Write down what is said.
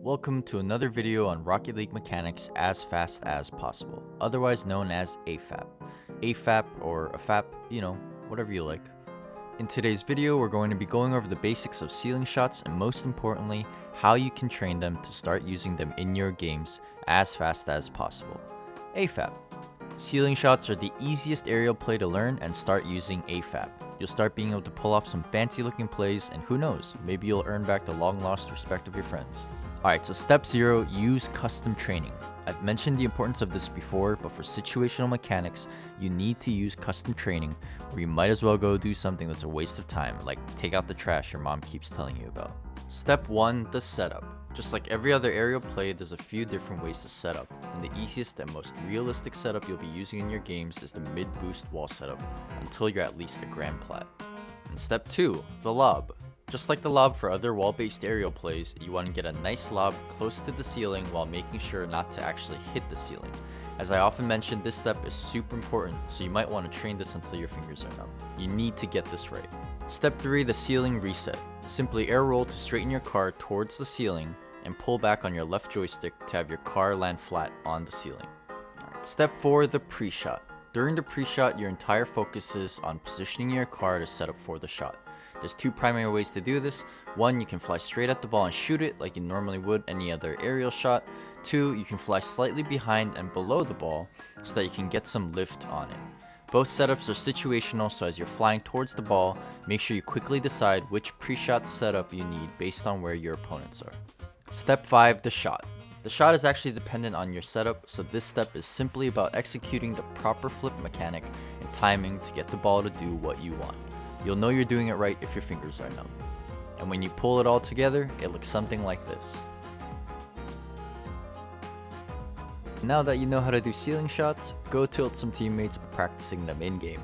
Welcome to another video on Rocket League mechanics as fast as possible, otherwise known as AFAP. AFAP or AFAP, whatever you like. In today's video, we're going to be going over the basics of ceiling shots and most importantly, how you can train them to start using them in your games as fast as possible. AFAP. Ceiling shots are the easiest aerial play to learn and start using AFAP. You'll start being able to pull off some fancy looking plays and who knows, maybe you'll earn back the long lost respect of your friends. Alright, so step 0, use custom training. I've mentioned the importance of this before, but for situational mechanics, you need to use custom training or you might as well go do something that's a waste of time, like take out the trash your mom keeps telling you about. Step 1, the setup. Just like every other aerial play, there's a few different ways to set up, and the easiest and most realistic setup you'll be using in your games is the mid-boost wall setup until you're at least a grand plat. And step 2, the lob. Just like the lob for other wall-based aerial plays, you want to get a nice lob close to the ceiling while making sure not to actually hit the ceiling. As I often mention, this step is super important, so you might want to train this until your fingers are numb. You need to get this right. Step 3, the ceiling reset. Simply air roll to straighten your car towards the ceiling and pull back on your left joystick to have your car land flat on the ceiling. Step 4, the pre-shot. During the pre-shot, your entire focus is on positioning your car to set up for the shot. There's two primary ways to do this. One, you can fly straight at the ball and shoot it like you normally would any other aerial shot. 2, you can fly slightly behind and below the ball so that you can get some lift on it. Both setups are situational, so as you're flying towards the ball, make sure you quickly decide which pre-shot setup you need based on where your opponents are. Step 5, the shot. The shot is actually dependent on your setup, so this step is simply about executing the proper flip mechanic and timing to get the ball to do what you want. You'll know you're doing it right if your fingers are numb. And when you pull it all together, it looks something like this. Now that you know how to do ceiling shots, go tilt some teammates by practicing them in-game.